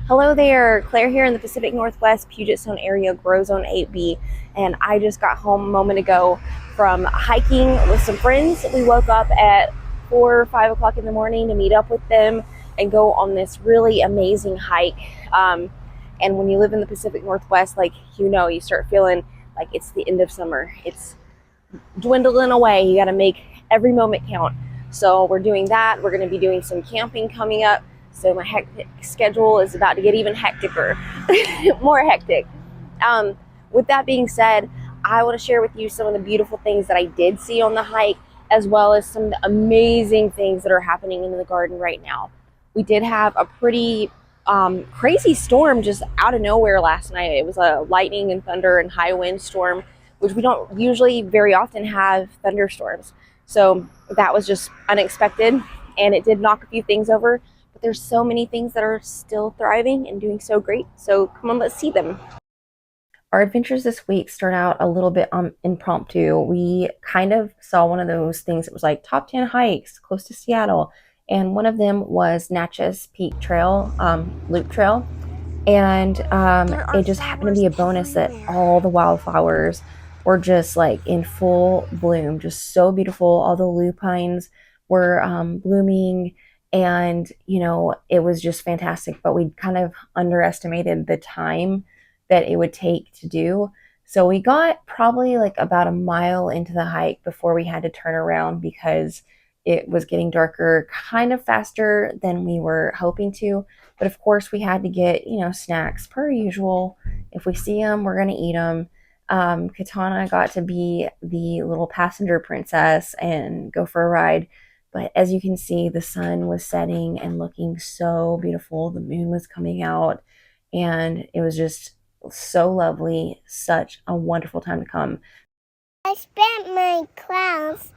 Hello there, Claire here in the Pacific Northwest Puget Sound area, Grow Zone 8B, and I just got home a moment ago from hiking with some friends. We woke up at 4 or 5 o'clock in the morning to meet up with them and go on this really amazing hike. And when you live in the Pacific Northwest, you start feeling like it's the end of summer. It's dwindling away. You got to make every moment count. So we're doing that. We're going to be doing some camping coming up. So my hectic schedule is about to get even hecticer, more hectic. With that being said, I want to share with you some of the beautiful things that I did see on the hike, as well as some amazing things that are happening in the garden right now. We did have a pretty crazy storm just out of nowhere last night. It was a lightning and thunder and high wind storm, which we don't usually very often have thunderstorms. So that was just unexpected, and it did knock a few things over. But there's so many things that are still thriving and doing so great. So come on, let's see them. Our adventures this week start out a little bit impromptu. We kind of saw one of those things. It was like top 10 hikes close to Seattle. And one of them was Naches Peak Trail Loop Trail. And it just happened to be a bonus that all the wildflowers were just like in full bloom, just so beautiful. All the lupines were blooming, and it was just fantastic. But we kind of underestimated the time that it would take to do. So we got probably like about a mile into the hike before we had to turn around because it was getting darker kind of faster than we were hoping to. But of course, we had to get, snacks per usual. If we see them, we're going to eat them. Katana got to be the little passenger princess and go for a ride. But as you can see, the sun was setting and looking so beautiful. The moon was coming out, and it was just so lovely. Such a wonderful time to come. I spent my class.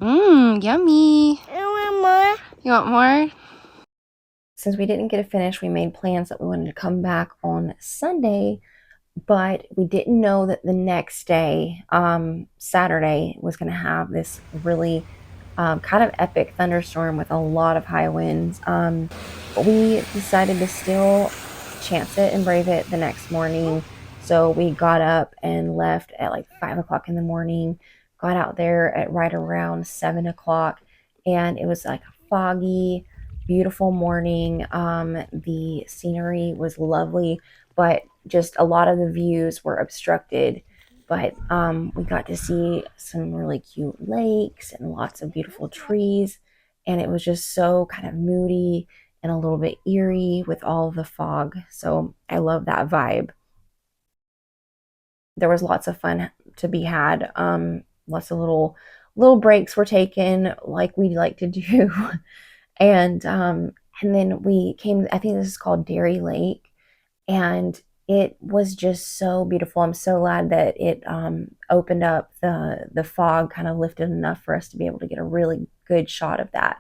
Yummy. I want more. You want more? Since we didn't get to finish, we made plans that we wanted to come back on Sunday, but we didn't know that the next day, Saturday, was going to have this really kind of epic thunderstorm with a lot of high winds. But we decided to still chance it and brave it the next morning. So we got up and left at like 5 o'clock in the morning, got out there at right around 7 o'clock, and it was like a foggy, beautiful morning. The scenery was lovely, but just a lot of the views were obstructed. But we got to see some really cute lakes and lots of beautiful trees, and it was just so kind of moody and a little bit eerie with all the fog. So I love that vibe. There was lots of fun to be had. Lots of little breaks were taken like we like to do. And then we came, I think this is called Dairy Lake, and it was just so beautiful. I'm so glad that it opened up. The fog kind of lifted enough for us to be able to get a really good shot of that.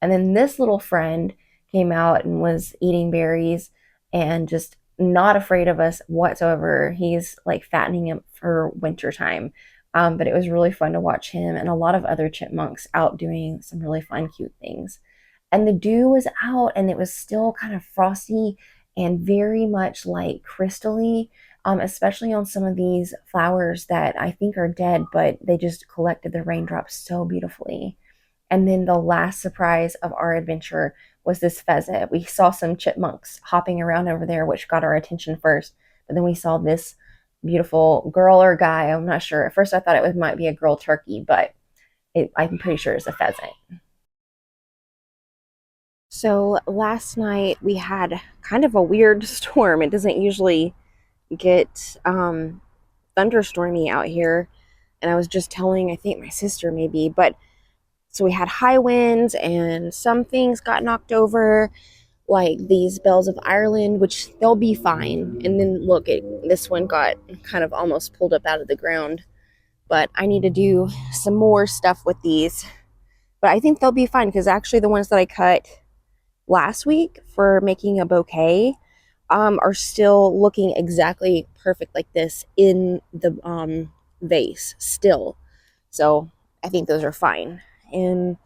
And then this little friend came out and was eating berries and just not afraid of us whatsoever. He's like fattening him for winter time. But it was really fun to watch him and a lot of other chipmunks out doing some really fun, cute things. And the dew was out, and it was still kind of frosty and very much like crystally, especially on some of these flowers that I think are dead, but they just collected the raindrops so beautifully. And then the last surprise of our adventure was this pheasant. We saw some chipmunks hopping around over there, which got our attention first. But then we saw this beautiful girl or guy. I'm not sure. At first, I thought it might be a girl turkey, but I'm pretty sure it's a pheasant. So last night we had kind of a weird storm. It doesn't usually get thunderstormy out here. And I was just telling, I think my sister maybe, but so we had high winds and some things got knocked over, like these bells of Ireland, which they'll be fine. And then look, this one got kind of almost pulled up out of the ground. But I need to do some more stuff with these. But I think they'll be fine because actually the ones that I cut last week for making a bouquet are still looking exactly perfect like this in the vase still. So I think those are fine. And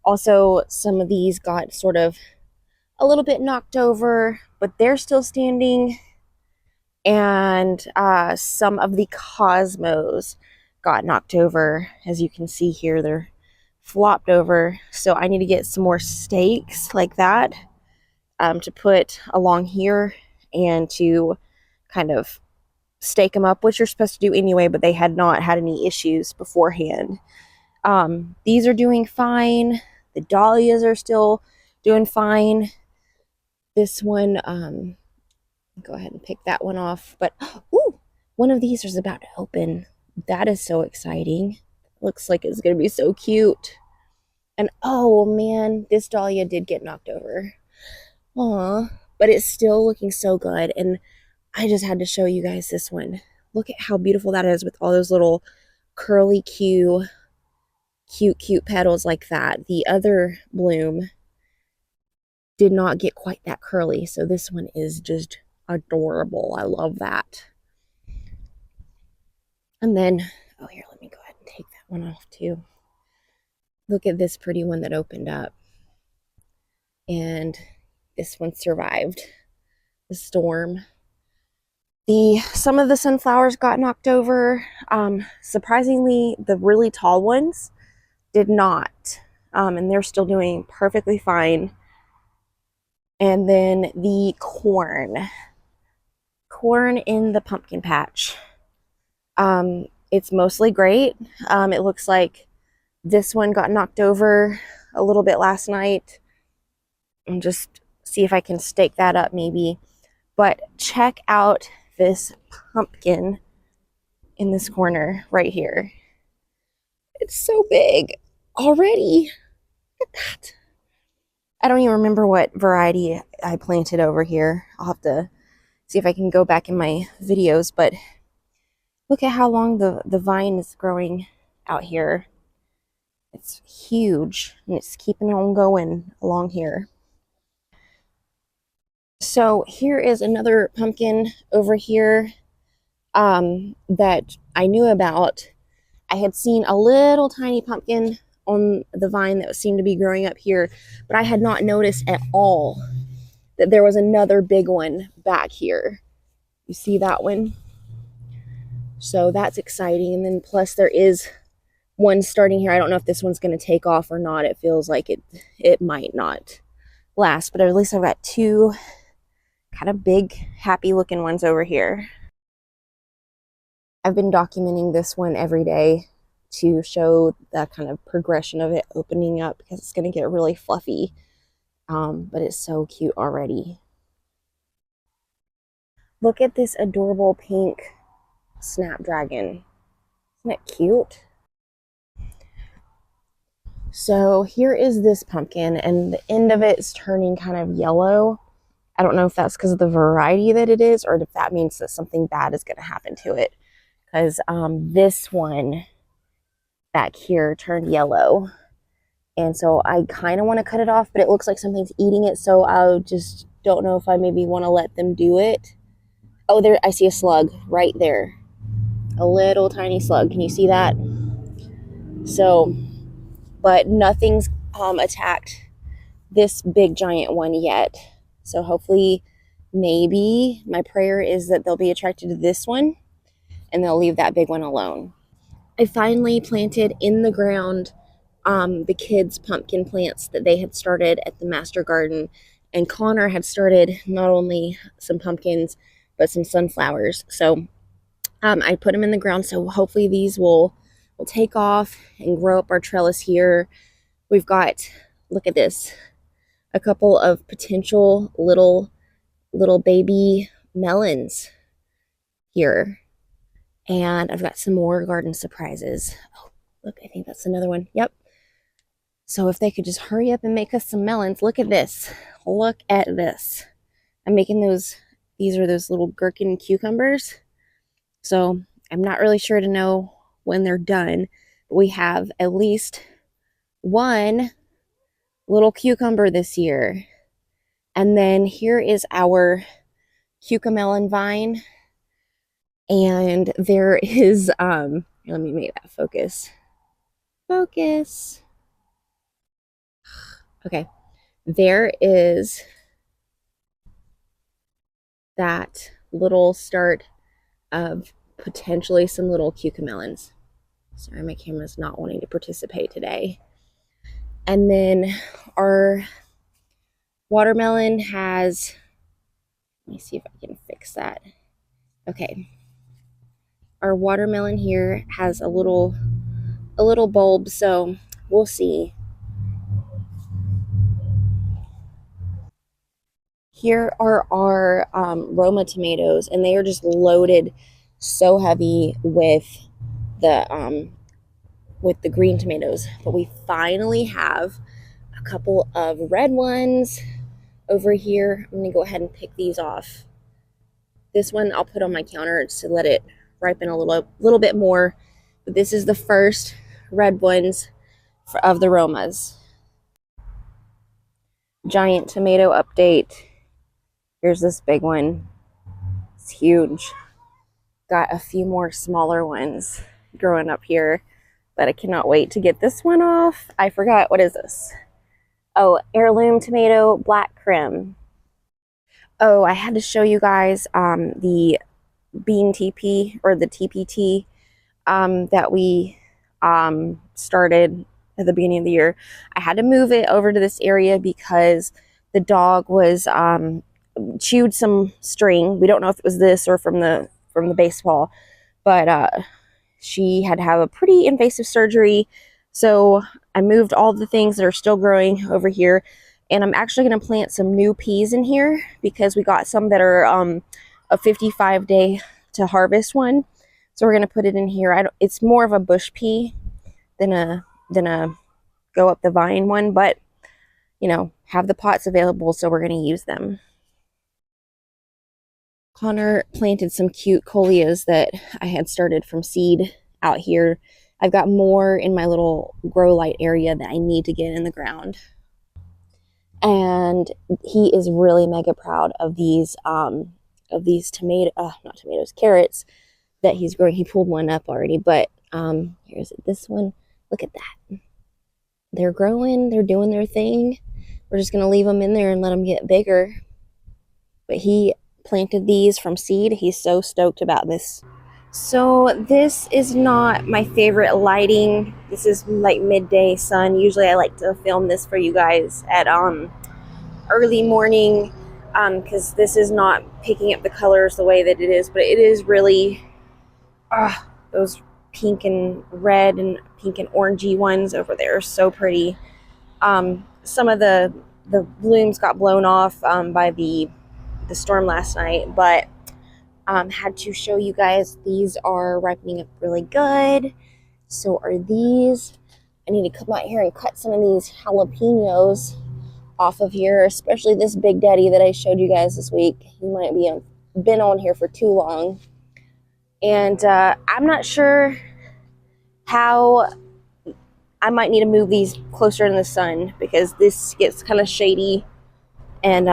also some of these got sort of a little bit knocked over, but they're still standing. And some of the cosmos got knocked over. As you can see here, they're flopped over. So I need to get some more stakes like that to put along here and to kind of stake them up, which you're supposed to do anyway, but they had not had any issues beforehand. These are doing fine. The dahlias are still doing fine. This one, go ahead and pick that one off. But, ooh, one of these is about to open. That is so exciting. Looks like it's going to be so cute. And, oh, man, this dahlia did get knocked over. Aw, but it's still looking so good. And I just had to show you guys this one. Look at how beautiful that is with all those little curly cute petals like that. The other bloom did not get quite that curly, so this one is just adorable. I love that. And then, oh, here, let me go ahead and take that one off too. Look at this pretty one that opened up. And this one survived the storm. Some of the sunflowers got knocked over. Surprisingly, the really tall ones did not. And they're still doing perfectly fine. And then the corn in the pumpkin patch. It's mostly great. It looks like this one got knocked over a little bit last night. And just see if I can stake that up maybe. But check out this pumpkin in this corner right here. It's so big already. Look at that. I don't even remember what variety I planted over here. I'll have to see if I can go back in my videos, but look at how long the vine is growing out here. It's huge, and it's keeping on going along here. So here is another pumpkin over here that I knew about. I had seen a little tiny pumpkin on the vine that seemed to be growing up here, but I had not noticed at all that there was another big one back here. You see that one? So that's exciting. And then plus there is one starting here. I don't know if this one's going to take off or not. It feels like it might not last, but at least I've got two kind of big, happy looking ones over here. I've been documenting this one every day to show the kind of progression of it opening up because it's going to get really fluffy. But it's so cute already. Look at this adorable pink snapdragon. Isn't it cute? So here is this pumpkin, and the end of it is turning kind of yellow. I don't know if that's because of the variety that it is, or if that means that something bad is going to happen to it. Because this one back here turned yellow. And so I kind of want to cut it off, but it looks like something's eating it. So I just don't know if I maybe want to let them do it. Oh, there, I see a slug right there. A little tiny slug. Can you see that? So, but nothing's attacked this big giant one yet. So hopefully, maybe my prayer is that they'll be attracted to this one and they'll leave that big one alone. I finally planted in the ground the kids' pumpkin plants that they had started at the Master Garden. And Connor had started not only some pumpkins, but some sunflowers. So I put them in the ground. So hopefully these will take off and grow up our trellis here. We've got, look at this, a couple of potential little baby melons here. And I've got some more garden surprises. Oh, look, I think that's another one. Yep. So if they could just hurry up and make us some melons. Look at this. Look at this. I'm making these are those little gherkin cucumbers. So I'm not really sure to know when they're done. But we have at least one little cucumber this year. And then here is our cucamelon vine. And there is, let me make that focus. Focus. Okay, there is that little start of potentially some little cucamelons. Sorry, my camera's not wanting to participate today. And then our watermelon has, let me see if I can fix that. Okay. Our watermelon here has a little bulb, so we'll see. Here are our Roma tomatoes, and they are just loaded so heavy with the green tomatoes. But we finally have a couple of red ones over here. I'm gonna go ahead and pick these off. This one I'll put on my counter just to let it ripen a little bit more. But this is the first red ones of the Romas. Giant tomato update. Here's this big one. It's huge. Got a few more smaller ones growing up here, but I cannot wait to get this one off. I forgot, what is this? Oh, heirloom tomato, black crim. Oh, I had to show you guys the bean TP, or the TPT, that we started at the beginning of the year. I had to move it over to this area because the dog was chewed some string. We don't know if it was this or from the baseball, but she had to have a pretty invasive surgery. So I moved all the things that are still growing over here, and I'm actually going to plant some new peas in here because we got some that are a 55-day to harvest one. So we're going to put it in here. It's more of a bush pea than a go up the vine one, but you know, have the pots available, so we're going to use them. Connor planted some cute coleus that I had started from seed out here. I've got more in my little grow light area that I need to get in the ground. And he is really mega proud of these carrots that he's growing. He pulled one up already, but here's this one. Look at that. They're growing, they're doing their thing. We're just gonna leave them in there and let them get bigger. But he planted these from seed. He's so stoked about this. So this is not my favorite lighting. This is like midday sun. Usually I like to film this for you guys at early morning, because this is not picking up the colors the way that it is, but it is really those pink and red and pink and orangey ones over there are so pretty. Some of the blooms got blown off by the storm last night, but had to show you guys these are ripening up really good. So are these. I need to come out here and cut some of these jalapenos off of here, especially this Big Daddy that I showed you guys this week. He might be been on here for too long. And I'm not sure how. I might need to move these closer in the sun because this gets kind of shady and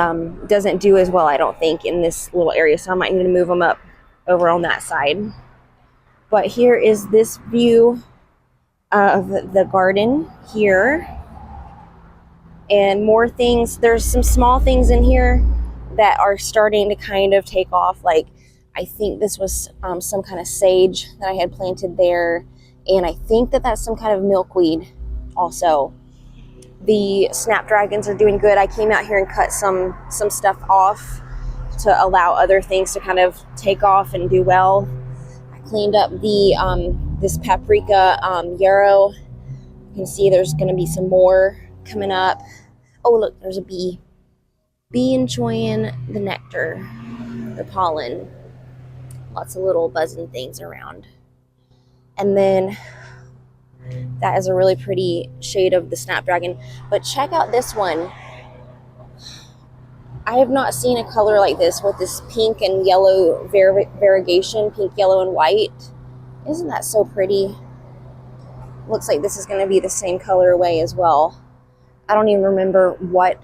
doesn't do as well, I don't think, in this little area. So I might need to move them up over on that side. But here is this view of the garden here. And more things. There's some small things in here that are starting to kind of take off. Like, I think this was some kind of sage that I had planted there. And I think that that's some kind of milkweed also. The snapdragons are doing good. I came out here and cut some stuff off to allow other things to kind of take off and do well. I cleaned up the this paprika yarrow. You can see there's going to be some more coming up. Oh, look, there's a bee. Bee enjoying the nectar, the pollen. Lots of little buzzing things around. And then that is a really pretty shade of the snapdragon. But check out this one. I have not seen a color like this with this pink and yellow variegation, pink, yellow, and white. Isn't that so pretty? Looks like this is going to be the same colorway as well. I don't even remember what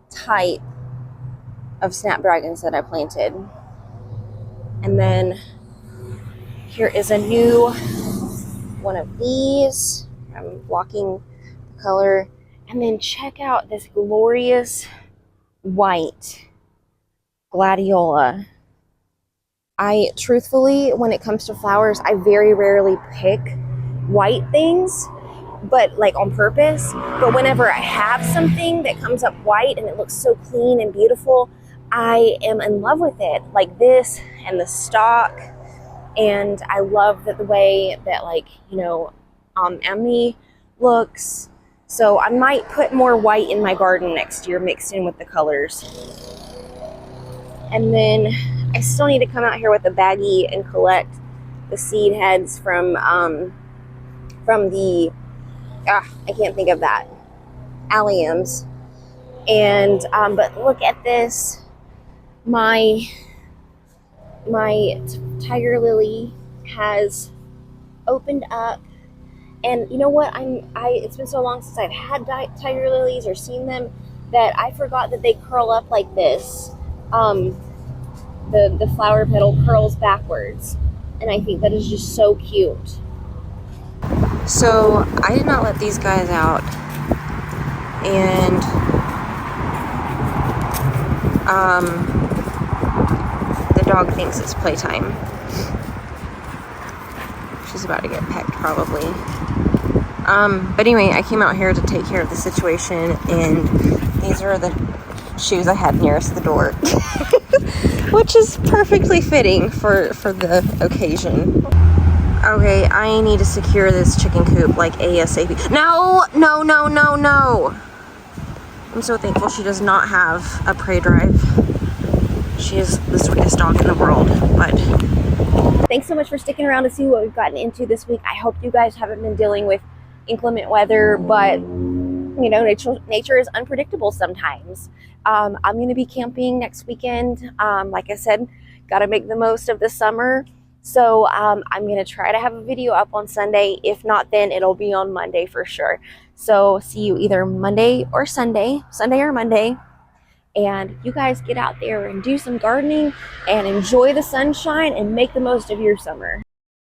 type of snapdragons that I planted. And then here is a new one of these. I'm blocking the color. And then check out this glorious white gladiola. I truthfully, when it comes to flowers, I very rarely pick white things, but like on purpose. But whenever I have something that comes up white and it looks so clean and beautiful, I am in love with it. Like this and the stalk. And I love that the way that, like, you know, Emmy looks. So I might put more white in my garden next year mixed in with the colors. And then I still need to come out here with a baggie and collect the seed heads from the, I can't think of that, alliums. And, but look at this. My tiger lily has opened up. And you know what? It's been so long since I've had tiger lilies or seen them that I forgot that they curl up like this. The flower petal curls backwards, and I think that is just so cute. So I did not let these guys out, and the dog thinks it's playtime. She's about to get pecked probably. But anyway, I came out here to take care of the situation, and these are the shoes I had nearest the door. Which is perfectly fitting for the occasion. Okay, I need to secure this chicken coop like ASAP. No! I'm so thankful she does not have a prey drive. She is the sweetest dog in the world, but thanks so much for sticking around to see what we've gotten into this week. I hope you guys haven't been dealing with inclement weather, but you know, nature is unpredictable sometimes. I'm going to be camping next weekend. Like I said, got to make the most of the summer. So I'm going to try to have a video up on Sunday. If not, then it'll be on Monday for sure. So see you either Monday or Sunday or Monday. And you guys get out there and do some gardening and enjoy the sunshine and make the most of your summer.